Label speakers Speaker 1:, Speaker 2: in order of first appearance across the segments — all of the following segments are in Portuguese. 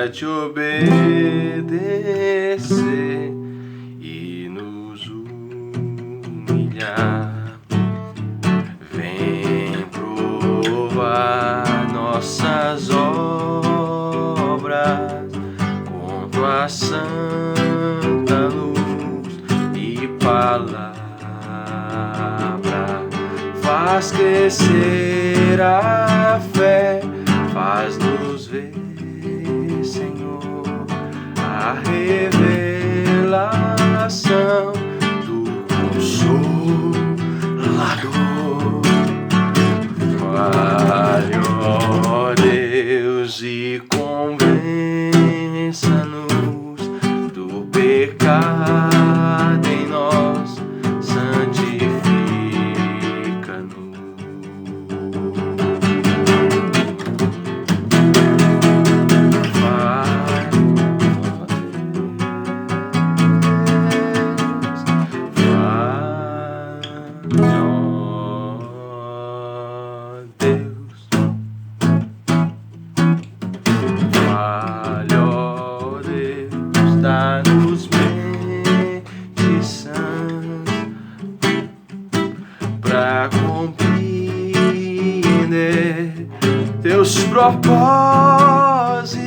Speaker 1: para te obedecer e nos humilhar. Vem provar nossas obras com tua santa luz e palavra. Faz crescer a fé, faz-nos ver, Senhor, a revelação do Consolador. Fale, ó Deus, e convença-nos do pecado em nós, santifica-nos. Dá-nos mente sã pra compreender teus propósitos,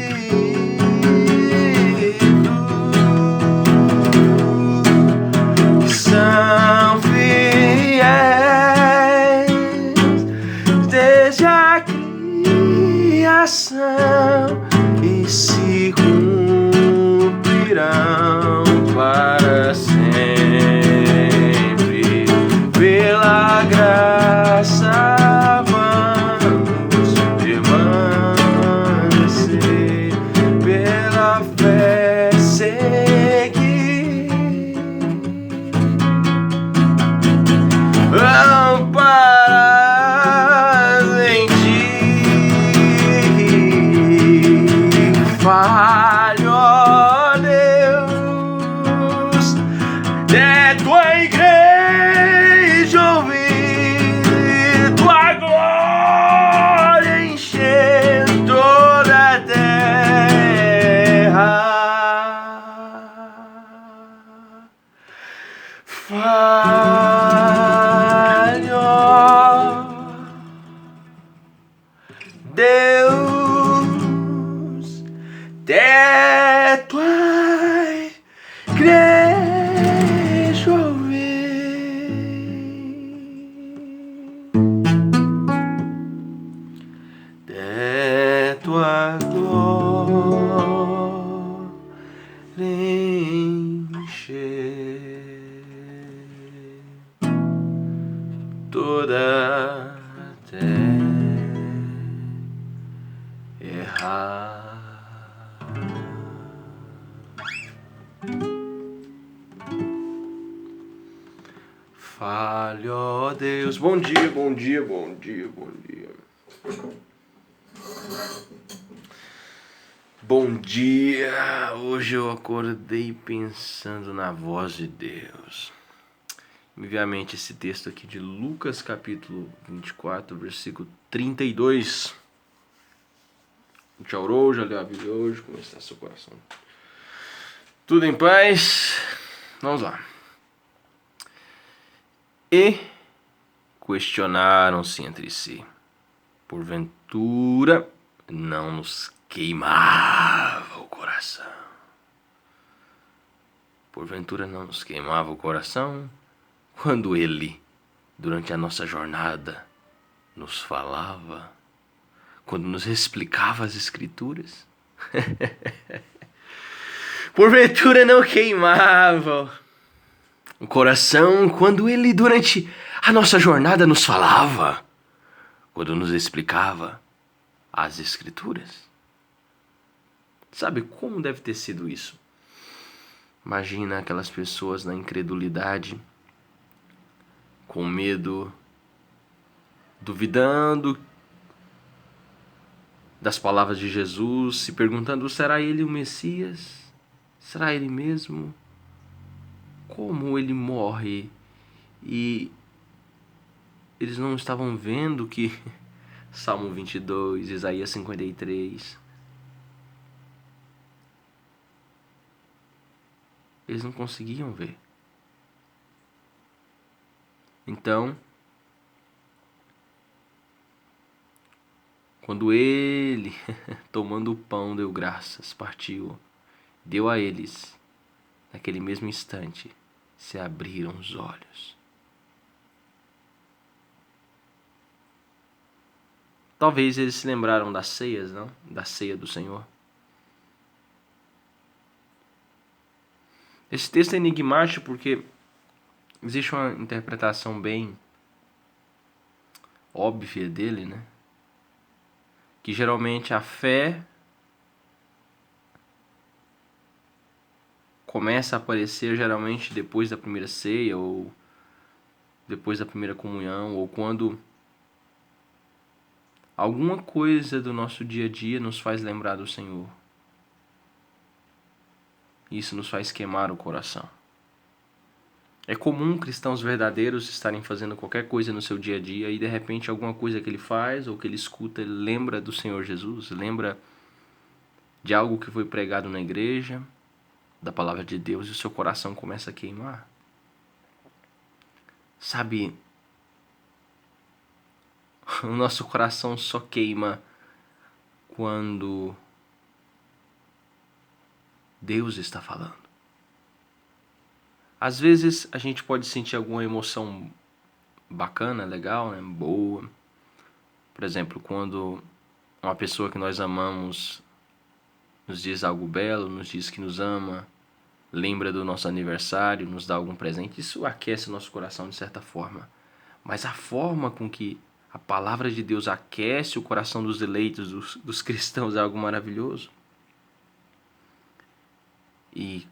Speaker 1: que são fiéis desde a criação e se para sempre. Pela graça vamos permanecer, pela fé seguir, amparados em ti. Falho, ó Deus, é tua igreja ouvir tua glória encher toda a terra. Fale, ó Deus, é tua igreja ouvir de tua glória encher toda a terra. Fale, ó Deus. Bom dia, bom dia, bom dia, bom dia. Bom dia. Hoje eu acordei pensando na voz de Deus. Me veio à mente esse texto aqui de Lucas capítulo 24, versículo 32. A gente já orou, já leu a Bíblia hoje. Como está seu coração? Tudo em paz? Vamos lá. E questionaram-se entre si: porventura não nos queimava o coração? Porventura não nos queimava o coração quando Ele, durante a nossa jornada, nos falava, quando nos explicava as Escrituras? Porventura não queimava o coração quando Ele, durante a nossa jornada, nos falava, quando nos explicava as Escrituras? Sabe como deve ter sido isso? Imagina aquelas pessoas na incredulidade, com medo, duvidando das palavras de Jesus, se perguntando: será Ele o Messias? Será Ele mesmo? Como Ele morre? E eles não estavam vendo que Salmo 22, Isaías 53 Eles não conseguiam ver. Então, quando ele, tomando o pão, deu graças, partiu, deu a eles, naquele mesmo instante, se abriram os olhos. Talvez eles se lembraram das ceias, não? Da ceia do Senhor. Esse texto é enigmático porque existe uma interpretação bem óbvia dele, né? Que geralmente a fé começa a aparecer geralmente depois da primeira ceia ou depois da primeira comunhão, ou quando alguma coisa do nosso dia a dia nos faz lembrar do Senhor. Isso nos faz queimar o coração. É comum cristãos verdadeiros estarem fazendo qualquer coisa no seu dia a dia e de repente alguma coisa que ele faz ou que ele escuta, ele lembra do Senhor Jesus, lembra de algo que foi pregado na igreja, da palavra de Deus, e o seu coração começa a queimar. Sabe, o nosso coração só queima quando Deus está falando. Às vezes a gente pode sentir alguma emoção bacana, legal, né? Boa. Por exemplo, quando uma pessoa que nós amamos nos diz algo belo, nos diz que nos ama, lembra do nosso aniversário, nos dá algum presente, isso aquece o nosso coração de certa forma. Mas a forma com que a palavra de Deus aquece o coração dos eleitos, dos cristãos, é algo maravilhoso. E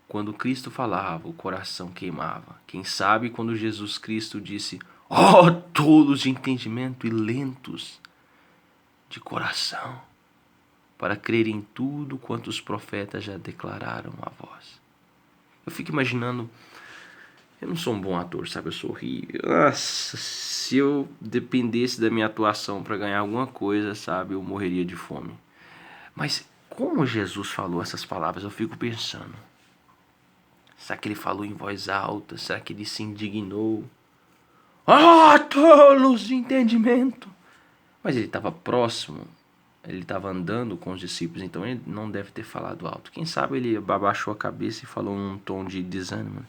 Speaker 1: quando Cristo falava, o coração queimava. Quem sabe quando Jesus Cristo disse: ó, tolos de entendimento e lentos de coração, para crer em tudo quanto os profetas já declararam a vós. Eu fico imaginando, eu não sou um bom ator, sabe? Eu sou horrível. Nossa, se eu dependesse da minha atuação para ganhar alguma coisa, sabe? Eu morreria de fome. Mas como Jesus falou essas palavras, eu fico pensando. Será que ele falou em voz alta? Será que ele se indignou? Ah, tolos de entendimento! Mas ele estava próximo, ele estava andando com os discípulos, então ele não deve ter falado alto. Quem sabe ele abaixou a cabeça e falou num tom de desânimo.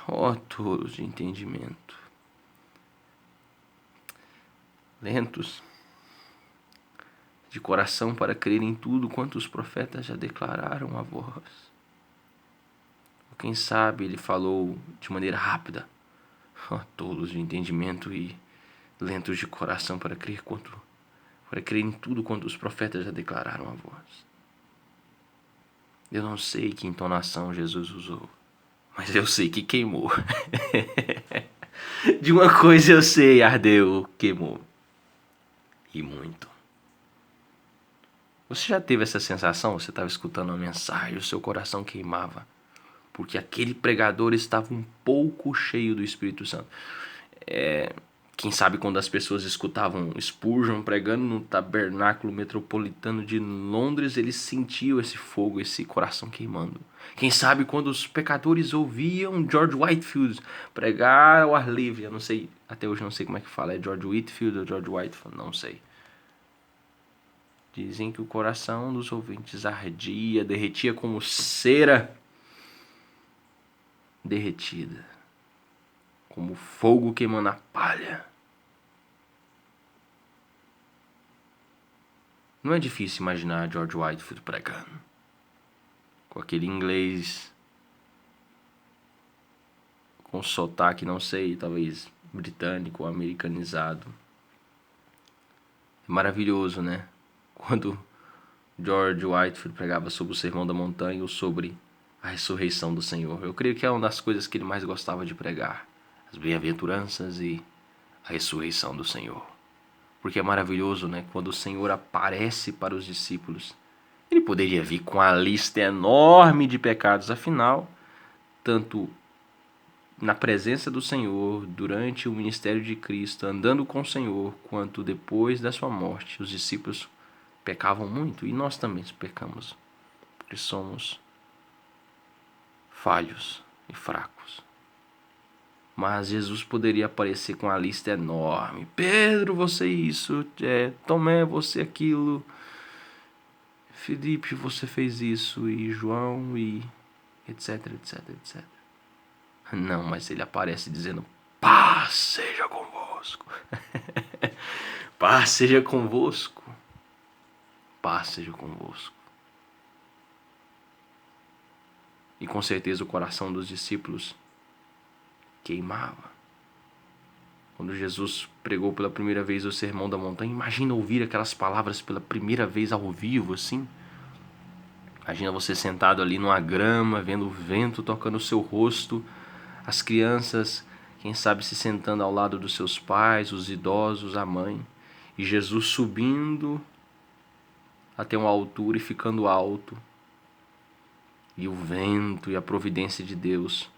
Speaker 1: Ó, tolos de entendimento. Lentos de coração para crer em tudo quanto os profetas já declararam a vós. Quem sabe ele falou de maneira rápida. Ó, tolos de entendimento e lentos de coração para crer em tudo quanto os profetas já declararam a vós. Eu não sei que entonação Jesus usou, mas eu sei que queimou. De uma coisa eu sei, ardeu, queimou. E muito. Você já teve essa sensação? Você estava escutando uma mensagem, o seu coração queimava, porque aquele pregador estava um pouco cheio do Espírito Santo. Quem sabe quando as pessoas escutavam Spurgeon pregando no tabernáculo metropolitano de Londres, eles sentiam esse fogo, esse coração queimando. Quem sabe quando os pecadores ouviam George Whitefield pregar ao ar livre, eu não sei, até hoje não sei como é que fala, é George Whitefield ou George Whitefield, não sei. Dizem que o coração dos ouvintes ardia, derretia como cera derretida, como fogo queimando a palha. Não é difícil imaginar George Whitefield pregando, com aquele inglês, com sotaque, não sei, talvez britânico ou americanizado. É maravilhoso, né? Quando George Whitefield pregava sobre o Sermão da Montanha ou sobre a ressurreição do Senhor. Eu creio que é uma das coisas que ele mais gostava de pregar. As bem-aventuranças e a ressurreição do Senhor. Porque é maravilhoso, né? Quando o Senhor aparece para os discípulos. Ele poderia vir com a lista enorme de pecados. Afinal, tanto na presença do Senhor, durante o ministério de Cristo, andando com o Senhor, quanto depois da sua morte, os discípulos pecavam muito. E nós também pecamos porque somos falhos e fracos. Mas Jesus poderia aparecer com uma lista enorme. Pedro, você isso. Tomé, você aquilo. Felipe, você fez isso. E João, e etc, etc, etc. Não, mas ele aparece dizendo: paz seja convosco. Paz seja convosco. Paz seja convosco. E com certeza o coração dos discípulos queimava. Quando Jesus pregou pela primeira vez o Sermão da Montanha, imagina ouvir aquelas palavras pela primeira vez ao vivo, assim. Imagina você sentado ali numa grama, vendo o vento tocando o seu rosto, as crianças, quem sabe, se sentando ao lado dos seus pais, os idosos, a mãe, e Jesus subindo até uma altura e ficando alto, e o vento e a providência de Deus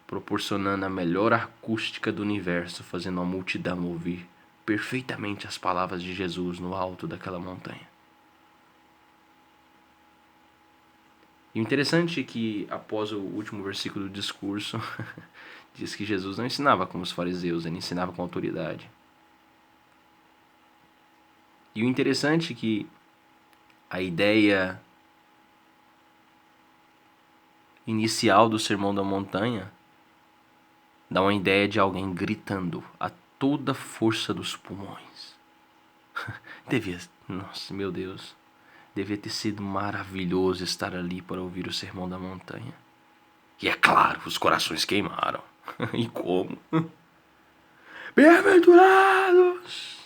Speaker 1: proporcionando a melhor acústica do universo, fazendo a multidão ouvir perfeitamente as palavras de Jesus no alto daquela montanha. E o interessante é que, após o último versículo do discurso, diz que Jesus não ensinava como os fariseus, ele ensinava com autoridade. E o interessante é que a ideia inicial do Sermão da Montanha dá uma ideia de alguém gritando a toda a força dos pulmões. Nossa, meu Deus, devia ter sido maravilhoso estar ali para ouvir o Sermão da Montanha. E é claro, os corações queimaram. E como? Bem-aventurados!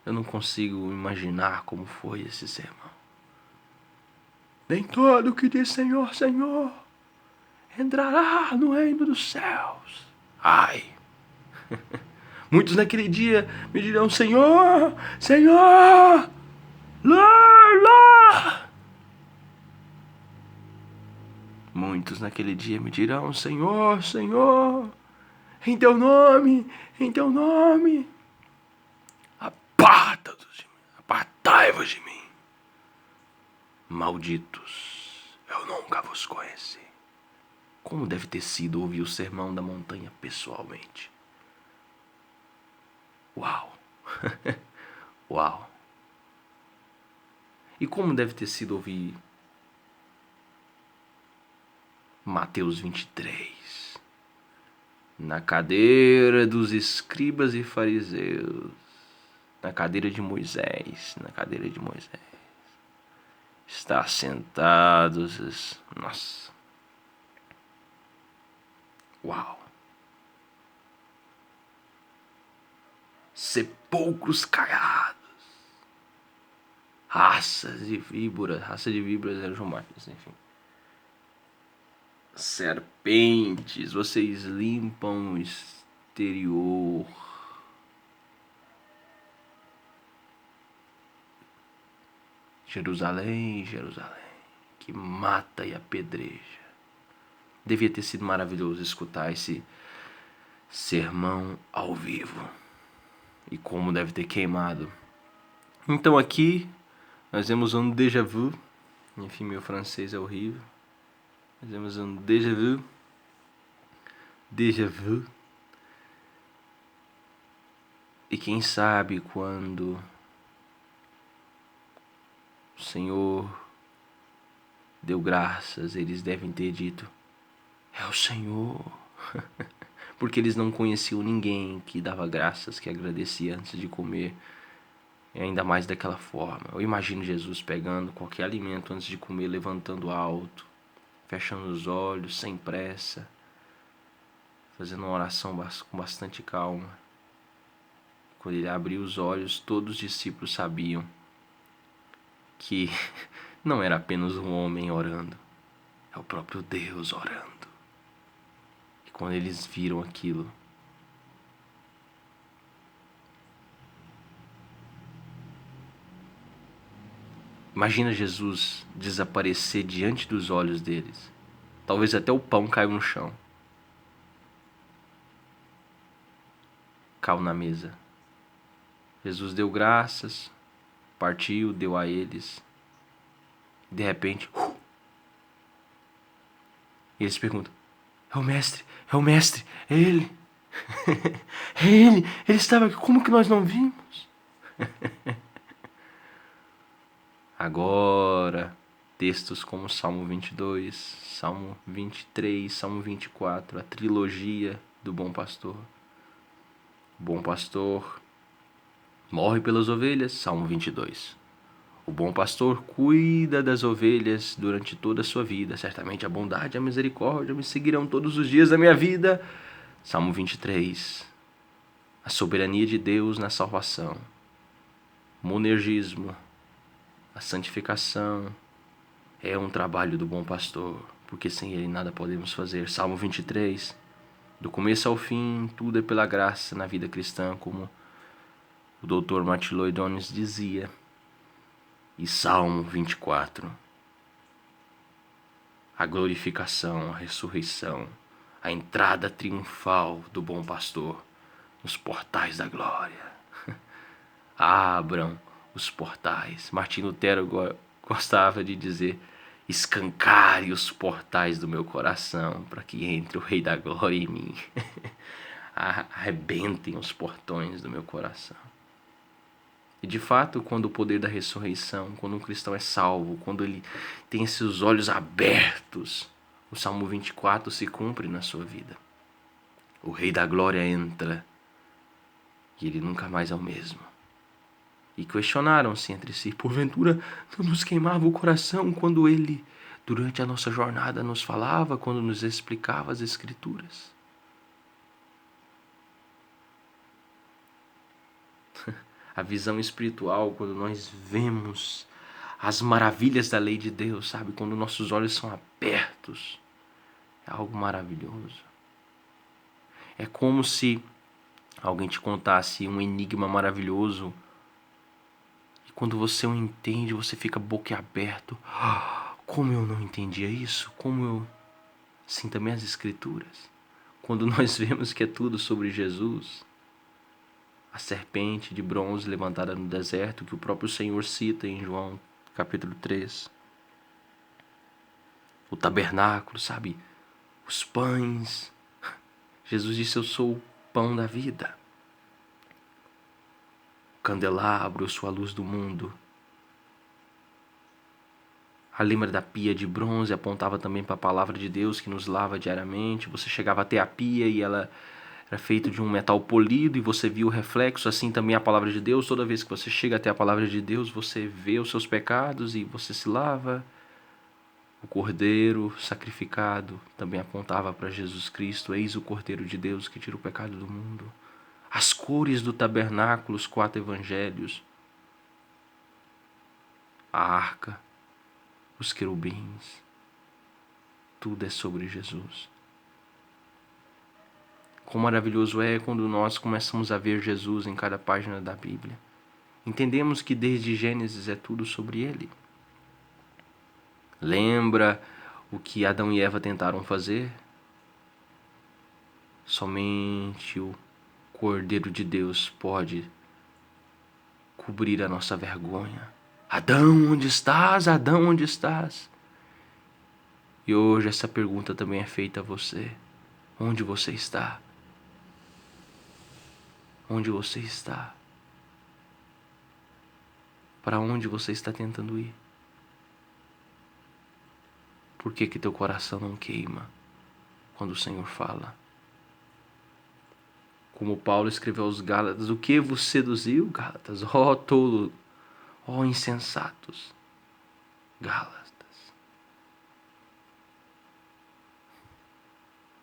Speaker 1: Eu não consigo imaginar como foi esse sermão. Nem todo que diz Senhor, Senhor, entrará no reino dos céus. Ai! Muitos naquele dia me dirão: Senhor, Senhor, Lord. Muitos naquele dia me dirão: Senhor, Senhor, em teu nome, apartai-vos de mim, malditos, eu nunca vos conheci. Como deve ter sido ouvir o Sermão da Montanha pessoalmente? Uau! Uau! E como deve ter sido ouvir Mateus 23, na cadeira dos escribas e fariseus, na cadeira de Moisés, está sentados, nossa, uau, sepulcros caiados, raça de víboras era João Marcos, enfim. Serpentes, vocês limpam o exterior. Jerusalém, Jerusalém, que mata e apedreja. Devia ter sido maravilhoso escutar esse sermão ao vivo. E como deve ter queimado. Então aqui nós vemos um déjà vu. Enfim, meu francês é horrível. Nós vemos um déjà vu. Déjà vu. E quem sabe quando o Senhor deu graças, eles devem ter dito: é o Senhor. Porque eles não conheciam ninguém que dava graças, que agradecia antes de comer. E ainda mais daquela forma. Eu imagino Jesus pegando qualquer alimento antes de comer, levantando alto, fechando os olhos, sem pressa, fazendo uma oração com bastante calma. Quando ele abriu os olhos, todos os discípulos sabiam que não era apenas um homem orando, é o próprio Deus orando. E quando eles viram aquilo, imagina Jesus desaparecer diante dos olhos deles. Talvez até o pão caiu no chão. Caiu na mesa. Jesus deu graças, partiu, deu a eles. De repente, E eles perguntam: é o mestre, é ele. É ele estava aqui, como que nós não vimos? Agora, textos como Salmo 22, Salmo 23, Salmo 24, a trilogia do bom pastor. O bom pastor morre pelas ovelhas, Salmo 22. O bom pastor cuida das ovelhas durante toda a sua vida. Certamente a bondade e a misericórdia me seguirão todos os dias da minha vida, Salmo 23. A soberania de Deus na salvação. O monergismo, a santificação, é um trabalho do bom pastor, porque sem ele nada podemos fazer. Salmo 23. Do começo ao fim, tudo é pela graça na vida cristã, como o Dr. Martin Lloyd-Jones dizia. E Salmo 24. A glorificação, a ressurreição, a entrada triunfal do bom pastor nos portais da glória. Abram os portais. Martim Lutero gostava de dizer: escancare os portais do meu coração para que entre o Rei da Glória em mim. Arrebentem os portões do meu coração. E de fato, quando o poder da ressurreição, quando um cristão é salvo, quando ele tem seus olhos abertos, o Salmo 24 se cumpre na sua vida. O Rei da Glória entra e ele nunca mais é o mesmo. E questionaram-se entre si: porventura não nos queimava o coração quando ele, durante a nossa jornada, nos falava, quando nos explicava as Escrituras? A visão espiritual, quando nós vemos as maravilhas da lei de Deus, sabe? Quando nossos olhos são abertos, é algo maravilhoso. É como se alguém te contasse um enigma maravilhoso e quando você o entende, você fica boquiaberto. Como eu não entendia isso? Como eu... Sim, também as Escrituras. Quando nós vemos que é tudo sobre Jesus, a serpente de bronze levantada no deserto, que o próprio Senhor cita em João capítulo 3. O tabernáculo, sabe? Os pães. Jesus disse: eu sou o pão da vida. O candelabro, eu sou a luz do mundo. A lâmpada da pia de bronze apontava também para a palavra de Deus que nos lava diariamente. Você chegava até a pia e ela era feita de um metal polido e você via o reflexo. Assim também a palavra de Deus. Toda vez que você chega até a palavra de Deus, você vê os seus pecados e você se lava. O cordeiro sacrificado também apontava para Jesus Cristo. Eis o cordeiro de Deus que tira o pecado do mundo. As cores do tabernáculo, os 4 evangelhos. A arca, os querubins. Tudo é sobre Jesus. Quão maravilhoso é quando nós começamos a ver Jesus em cada página da Bíblia. Entendemos que desde Gênesis é tudo sobre Ele. Lembra o que Adão e Eva tentaram fazer? Somente o Cordeiro de Deus pode cobrir a nossa vergonha. Adão, onde estás? Adão, onde estás? E hoje essa pergunta também é feita a você. Onde você está? Onde você está? Para onde você está tentando ir? Por que teu coração não queima quando o Senhor fala? Como Paulo escreveu aos Gálatas: o que vos seduziu, Gálatas? Ó tolo, ó insensatos, Gálatas.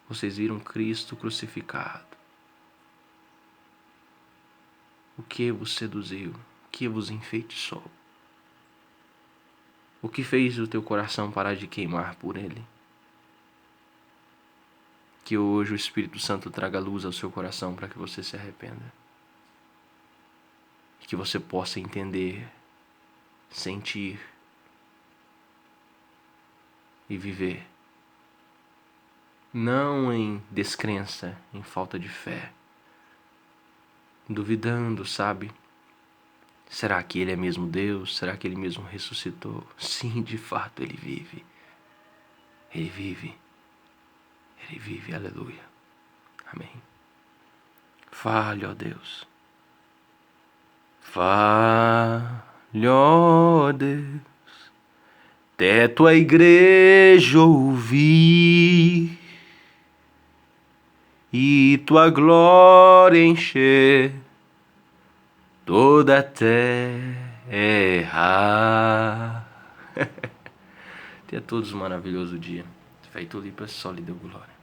Speaker 1: Vocês viram Cristo crucificado. O que vos seduziu? O que vos enfeitiçou? O que fez o teu coração parar de queimar por Ele? Que hoje o Espírito Santo traga luz ao seu coração para que você se arrependa. E que você possa entender, sentir e viver. Não em descrença, em falta de fé. Duvidando, sabe? Será que Ele é mesmo Deus? Será que Ele mesmo ressuscitou? Sim, de fato Ele vive. Ele vive. Ele vive, aleluia. Amém. Fale, ó Deus. Fale, ó Deus. Até tua igreja ouvir e tua glória encher toda a terra. Tenha todos um maravilhoso dia. Feito livre, só lhe deu glória.